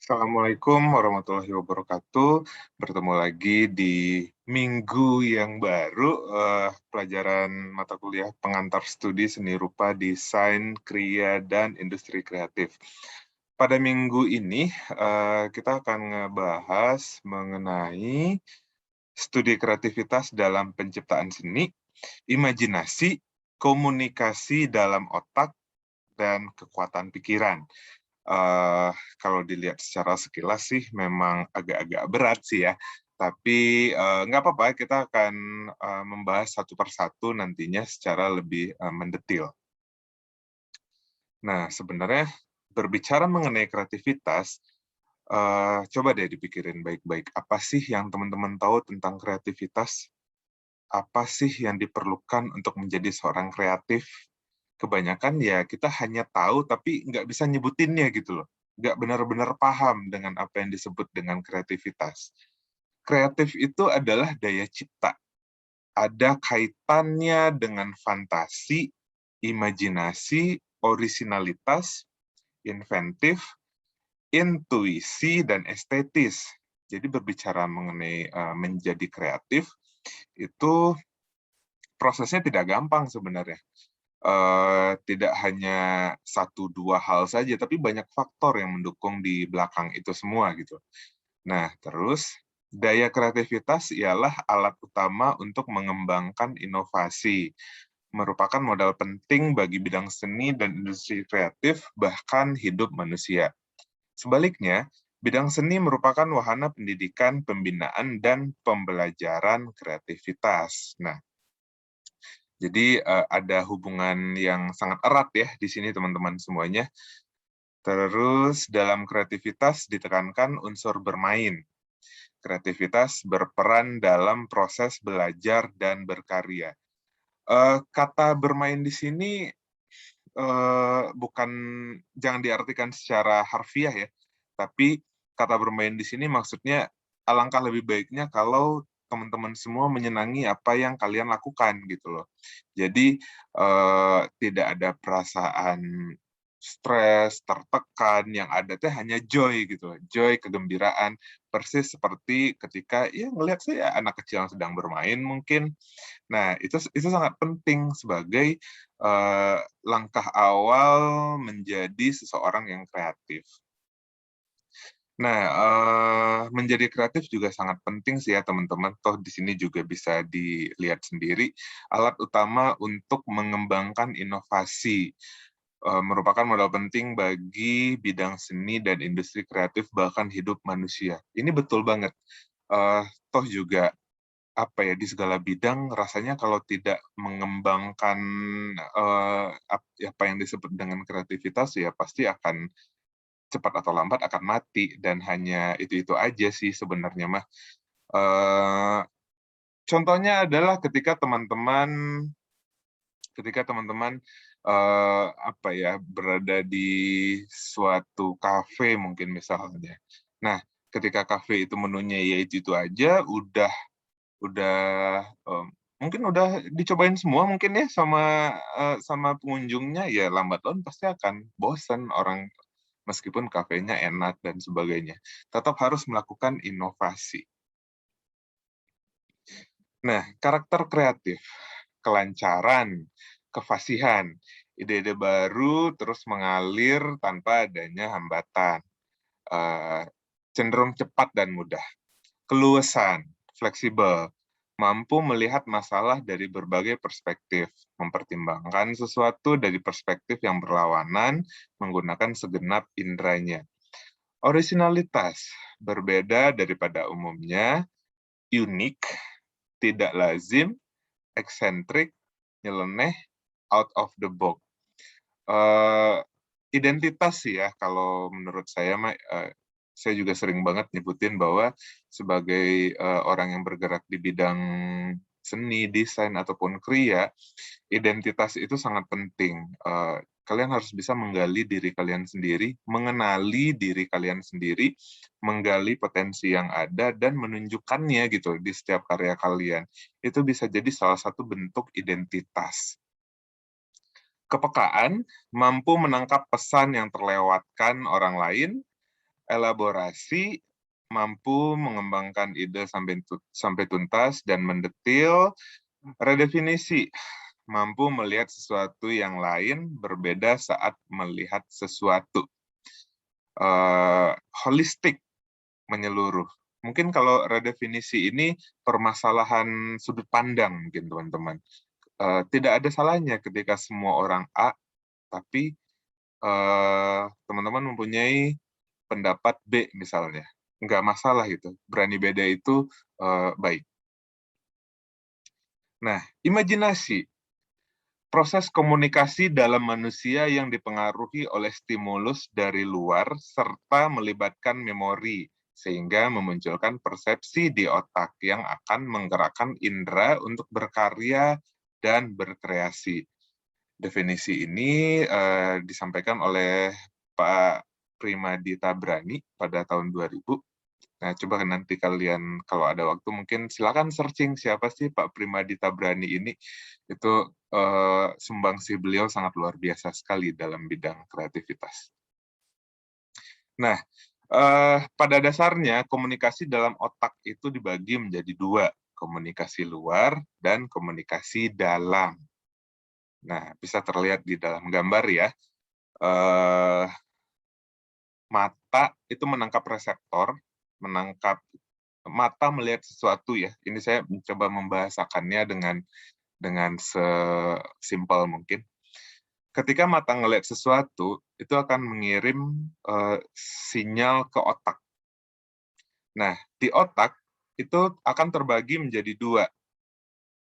Assalamualaikum warahmatullahi wabarakatuh. Bertemu lagi di minggu yang baru, pelajaran mata kuliah pengantar studi seni rupa, desain, kriya, dan industri kreatif. Pada minggu ini, kita akan ngebahas mengenai studi kreativitas dalam penciptaan seni, imajinasi, komunikasi dalam otak, dan kekuatan pikiran. Kalau dilihat secara sekilas sih memang agak-agak berat sih ya, tapi nggak apa-apa, kita akan membahas satu persatu nantinya secara lebih mendetil. Nah, sebenarnya berbicara mengenai kreativitas, coba deh dipikirin baik-baik, apa sih yang teman-teman tahu tentang kreativitas? Apa sih yang diperlukan untuk menjadi seorang kreatif? Kebanyakan ya kita hanya tahu tapi nggak bisa nyebutinnya gitu loh. Nggak benar-benar paham dengan apa yang disebut dengan kreativitas. Kreatif itu adalah daya cipta. Ada kaitannya dengan fantasi, imajinasi, orisinalitas, inventif, intuisi, dan estetis. Jadi berbicara mengenai menjadi kreatif, itu prosesnya tidak gampang sebenarnya. Tidak hanya satu dua hal saja, tapi banyak faktor yang mendukung di belakang itu semua gitu. Nah, terus daya kreativitas ialah alat utama untuk mengembangkan inovasi, merupakan modal penting bagi bidang seni dan industri kreatif, bahkan hidup manusia. Sebaliknya, bidang seni merupakan wahana pendidikan, pembinaan, dan pembelajaran kreativitas. Nah, jadi ada hubungan yang sangat erat ya di sini teman-teman semuanya. Terus dalam kreativitas ditekankan unsur bermain. Kreativitas berperan dalam proses belajar dan berkarya. Kata bermain di sini bukan, jangan diartikan secara harfiah ya, tapi kata bermain di sini maksudnya alangkah lebih baiknya kalau teman-teman semua menyenangi apa yang kalian lakukan gitu loh. Jadi tidak ada perasaan stres, tertekan, yang ada teh hanya joy gitu loh, joy, kegembiraan, persis seperti ketika ya ngelihat saya anak kecil yang sedang bermain mungkin. Nah, itu sangat penting sebagai langkah awal menjadi seseorang yang kreatif. Nah, menjadi kreatif juga sangat penting sih ya teman-teman, toh di sini juga bisa dilihat sendiri, alat utama untuk mengembangkan inovasi, merupakan modal penting bagi bidang seni dan industri kreatif bahkan hidup manusia. Ini betul banget, toh juga apa ya, di segala bidang rasanya kalau tidak mengembangkan, apa yang disebut dengan kreativitas ya pasti akan cepat atau lambat akan mati, dan hanya itu-itu aja sih sebenarnya mah. Eee, Contohnya adalah ketika teman-teman, apa ya, berada di suatu kafe mungkin misalnya. Nah, ketika kafe itu menunya ya itu-itu aja, udah, mungkin udah dicobain semua mungkin ya sama pengunjungnya, ya lambat laun pasti akan bosen orang meskipun kafenya enak dan sebagainya. Tetap harus melakukan inovasi. Nah, karakter kreatif, kelancaran, kefasihan, ide-ide baru terus mengalir tanpa adanya hambatan, eee, cenderung cepat dan mudah. Keluasan, fleksibel, mampu melihat masalah dari berbagai perspektif, mempertimbangkan sesuatu dari perspektif yang berlawanan, menggunakan segenap inderanya. Orisinalitas, berbeda daripada umumnya, unik, tidak lazim, eksentrik, nyeleneh, out of the box. Identitas sih ya, kalau menurut saya mah, saya juga sering banget nyebutin bahwa sebagai orang yang bergerak di bidang seni, desain, ataupun kriya, identitas itu sangat penting. Kalian harus bisa menggali diri kalian sendiri, mengenali diri kalian sendiri, menggali potensi yang ada, dan menunjukkannya gitu di setiap karya kalian. Itu bisa jadi salah satu bentuk identitas. Kepekaan, mampu menangkap pesan yang terlewatkan orang lain, elaborasi, mampu mengembangkan ide sampai tuntas dan mendetil, redefinisi, mampu melihat sesuatu yang lain berbeda saat melihat sesuatu. Holistik, menyeluruh. Mungkin kalau redefinisi ini permasalahan sudut pandang mungkin teman-teman. Tidak ada salahnya ketika semua orang A, tapi teman-teman mempunyai pendapat B misalnya. Nggak masalah gitu, berani beda itu baik. Nah, imajinasi. Proses komunikasi dalam manusia yang dipengaruhi oleh stimulus dari luar serta melibatkan memori, sehingga memunculkan persepsi di otak yang akan menggerakkan indera untuk berkarya dan berkreasi. Definisi ini disampaikan oleh Pak Primadi Tabrani pada tahun 2000. Nah, coba nanti kalian kalau ada waktu mungkin silakan searching siapa sih Pak Primadi Tabrani ini. Itu sumbangsi beliau sangat luar biasa sekali dalam bidang kreativitas. Nah, pada dasarnya komunikasi dalam otak itu dibagi menjadi dua, komunikasi luar dan komunikasi dalam. Nah, bisa terlihat di dalam gambar ya. Mata itu menangkap reseptor, mata melihat sesuatu ya. Ini saya mencoba membahasakannya dengan sesimpel mungkin. Ketika mata ngelihat sesuatu, itu akan mengirim sinyal ke otak. Nah, di otak itu akan terbagi menjadi dua.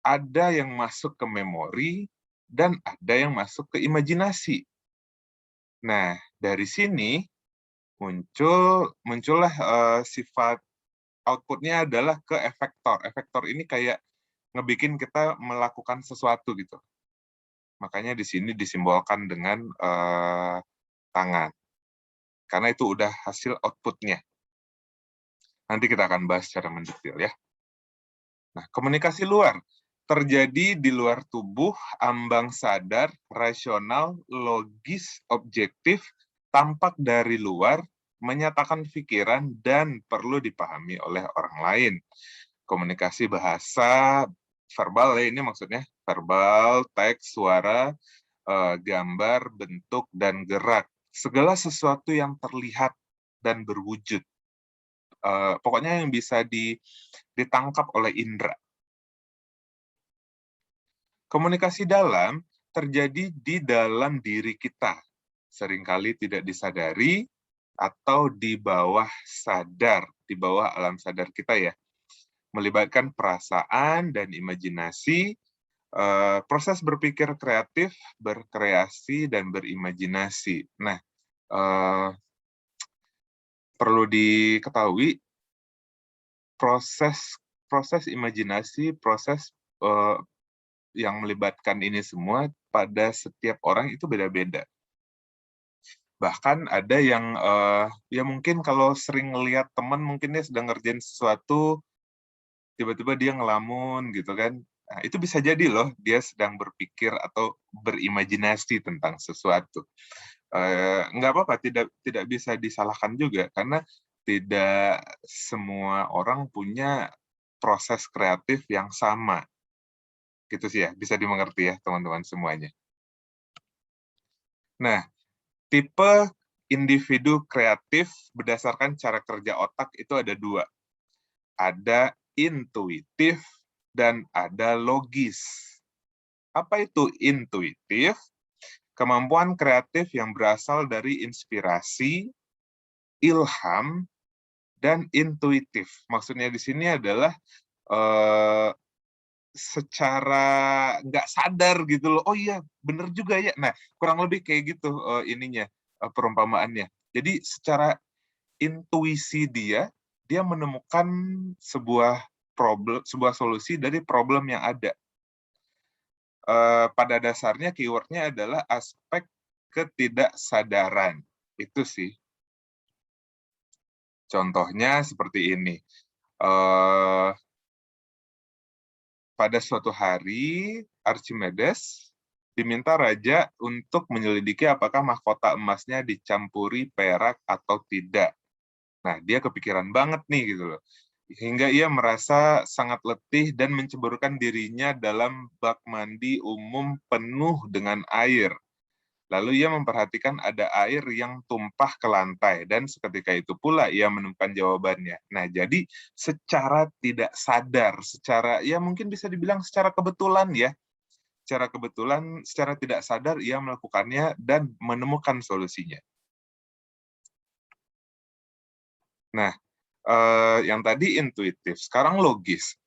Ada yang masuk ke memori dan ada yang masuk ke imajinasi. Nah, dari sini muncullah sifat outputnya adalah ke efektor. Efektor ini kayak ngebikin kita melakukan sesuatu gitu. Makanya di sini disimbolkan dengan tangan. Karena itu udah hasil outputnya. Nanti kita akan bahas secara mendetail ya. Nah, komunikasi luar terjadi di luar tubuh, ambang sadar, rasional, logis, objektif, tampak dari luar, menyatakan pikiran, dan perlu dipahami oleh orang lain. Komunikasi bahasa, verbal ya ini maksudnya, verbal, teks, suara, gambar, bentuk, dan gerak. Segala sesuatu yang terlihat dan berwujud. Pokoknya yang bisa ditangkap oleh indera. Komunikasi dalam terjadi di dalam diri kita, seringkali tidak disadari atau di bawah sadar, di bawah alam sadar kita ya, melibatkan perasaan dan imajinasi, proses berpikir kreatif, berkreasi, dan berimajinasi. Nah, perlu diketahui, proses imajinasi, proses yang melibatkan ini semua pada setiap orang itu beda-beda. Bahkan ada yang ya mungkin kalau sering ngelihat teman mungkin dia sedang ngerjain sesuatu, tiba-tiba dia ngelamun gitu kan. Nah, itu bisa jadi loh dia sedang berpikir atau berimajinasi tentang sesuatu. Nggak apa-apa, tidak bisa disalahkan juga karena tidak semua orang punya proses kreatif yang sama. Gitu sih ya, bisa dimengerti ya teman-teman semuanya. Nah, tipe individu kreatif berdasarkan cara kerja otak itu ada dua. Ada intuitif dan ada logis. Apa itu intuitif? Kemampuan kreatif yang berasal dari inspirasi, ilham, dan intuitif. Maksudnya di sini adalah secara nggak sadar gitu loh, oh iya bener juga ya. Nah, kurang lebih kayak gitu ininya, perumpamaannya. Jadi secara intuisi dia menemukan sebuah solusi dari problem yang ada. Pada dasarnya keywordnya adalah aspek ketidaksadaran. Itu sih. Contohnya seperti ini. Pada suatu hari, Archimedes diminta raja untuk menyelidiki apakah mahkota emasnya dicampuri perak atau tidak. Nah, dia kepikiran banget nih gitu loh. Hingga ia merasa sangat letih dan menceburkan dirinya dalam bak mandi umum penuh dengan air. Lalu ia memperhatikan ada air yang tumpah ke lantai, dan seketika itu pula ia menemukan jawabannya. Nah, jadi secara tidak sadar, ya mungkin bisa dibilang secara kebetulan ya, secara tidak sadar ia melakukannya dan menemukan solusinya. Nah, yang tadi intuitif, sekarang logis.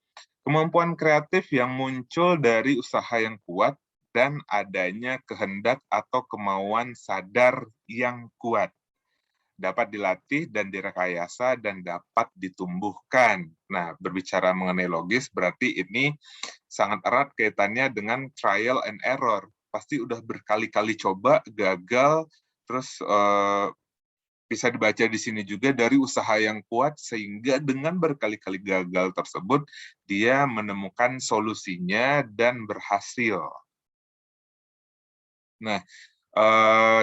Kemampuan kreatif yang muncul dari usaha yang kuat dan adanya kehendak atau kemauan sadar yang kuat. Dapat dilatih dan direkayasa dan dapat ditumbuhkan. Nah, berbicara mengenai logis berarti ini sangat erat kaitannya dengan trial and error. Pasti udah berkali-kali coba, gagal, terus bisa dibaca di sini juga dari usaha yang kuat, sehingga dengan berkali-kali gagal tersebut, dia menemukan solusinya dan berhasil. Nah,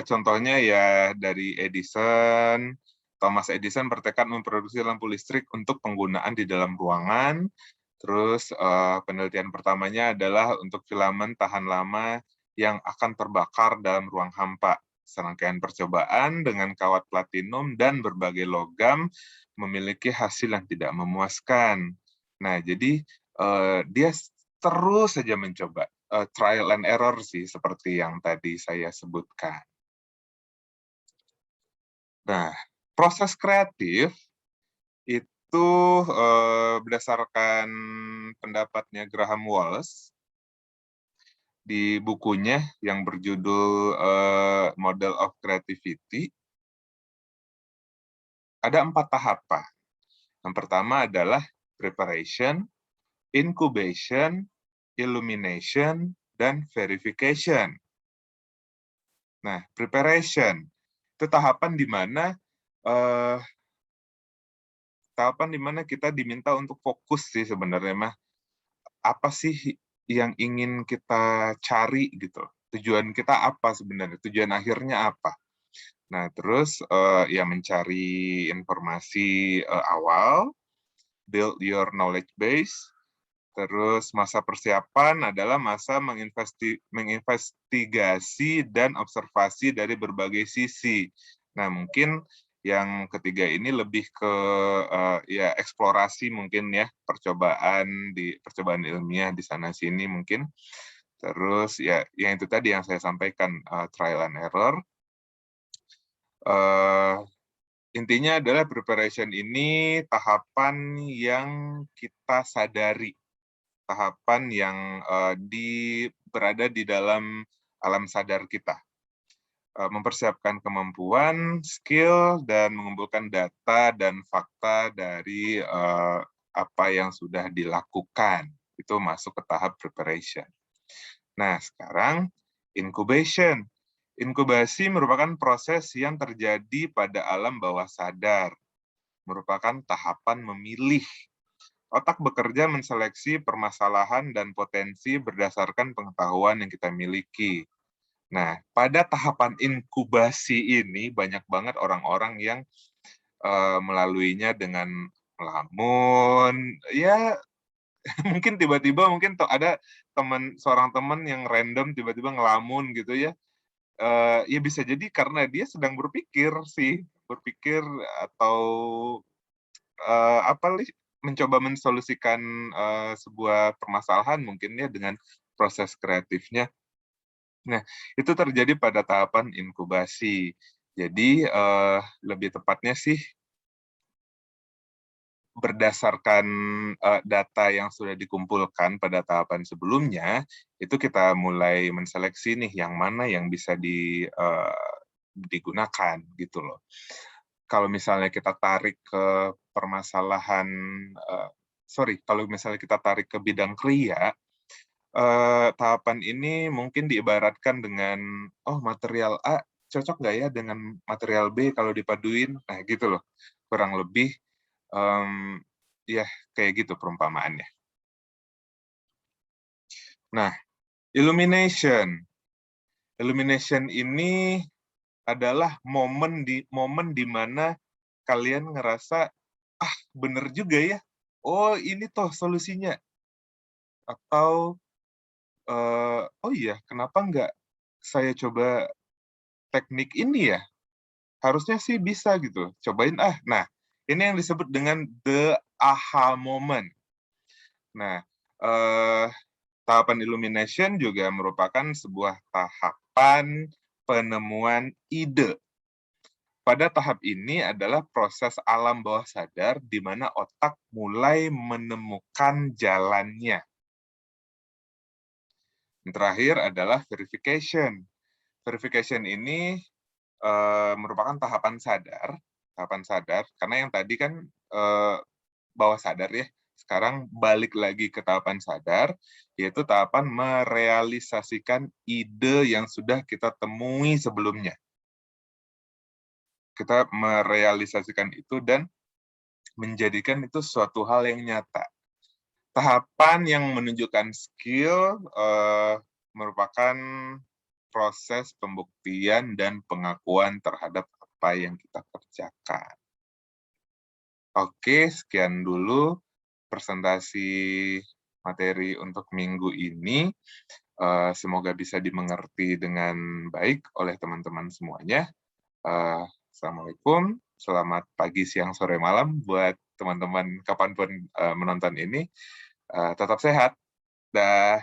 contohnya ya dari Edison, Thomas Edison bertekad memproduksi lampu listrik untuk penggunaan di dalam ruangan. Terus penelitian pertamanya adalah untuk filamen tahan lama yang akan terbakar dalam ruang hampa. Serangkaian percobaan dengan kawat platinum dan berbagai logam memiliki hasil yang tidak memuaskan. Nah, jadi dia terus saja mencoba. Trial and error sih, seperti yang tadi saya sebutkan. Nah, proses kreatif itu berdasarkan pendapatnya Graham Wallas di bukunya yang berjudul Model of Creativity, ada 4 tahapan. Yang pertama adalah preparation, incubation, illumination, dan verification. Nah, preparation itu tahapan di mana kita diminta untuk fokus sih sebenarnya mah. Apa sih yang ingin kita cari gitu? Tujuan kita apa sebenarnya? Tujuan akhirnya apa? Nah, terus ya mencari informasi awal, build your knowledge base. Terus masa persiapan adalah masa menginvestigasi dan observasi dari berbagai sisi. Nah, mungkin yang ketiga ini lebih ke ya eksplorasi mungkin ya, percobaan ilmiah di sana sini mungkin. Terus ya yang itu tadi yang saya sampaikan, trial and error. Intinya adalah preparation ini tahapan yang kita sadari, tahapan yang berada di dalam alam sadar kita. Mempersiapkan kemampuan, skill, dan mengumpulkan data dan fakta dari apa yang sudah dilakukan. Itu masuk ke tahap preparation. Nah, sekarang incubation. Inkubasi merupakan proses yang terjadi pada alam bawah sadar. Merupakan tahapan memilih. Otak bekerja menseleksi permasalahan dan potensi berdasarkan pengetahuan yang kita miliki. Nah, pada tahapan inkubasi ini banyak banget orang-orang yang melaluinya dengan melamun, ya mungkin tiba-tiba ada seorang teman yang random tiba-tiba ngelamun gitu ya. Ya bisa jadi karena dia sedang berpikir atau mencoba mensolusikan sebuah permasalahan mungkin ya dengan proses kreatifnya. Nah, itu terjadi pada tahapan inkubasi. Jadi, lebih tepatnya sih berdasarkan data yang sudah dikumpulkan pada tahapan sebelumnya, itu kita mulai menseleksi nih yang mana yang bisa digunakan gitu loh. Kalau misalnya kita tarik ke permasalahan, kalau misalnya kita tarik ke bidang kriya, tahapan ini mungkin diibaratkan dengan, oh material A cocok nggak ya dengan material B kalau dipaduin? Nah gitu loh, kurang lebih ya kayak gitu perumpamaannya. Nah, illumination. Illumination ini adalah momen di mana kalian ngerasa, "Ah, bener juga ya. Oh, ini toh solusinya." Atau, "Oh iya, kenapa nggak saya coba teknik ini ya? Harusnya sih bisa gitu, cobain ah." Nah, ini yang disebut dengan the aha moment. Nah, eee, tahapan illumination juga merupakan sebuah tahapan penemuan ide. Pada tahap ini adalah proses alam bawah sadar di mana otak mulai menemukan jalannya. Yang terakhir adalah verification. Verification ini merupakan tahapan sadar, karena yang tadi kan bawah sadar ya, sekarang balik lagi ke tahapan sadar, yaitu tahapan merealisasikan ide yang sudah kita temui sebelumnya. Kita merealisasikan itu dan menjadikan itu suatu hal yang nyata. Tahapan yang menunjukkan skill merupakan proses pembuktian dan pengakuan terhadap apa yang kita kerjakan. Oke, sekian dulu presentasi materi untuk minggu ini. Semoga bisa dimengerti dengan baik oleh teman-teman semuanya. Assalamualaikum, selamat pagi, siang, sore, malam buat teman-teman kapanpun menonton ini. Tetap sehat. Dah.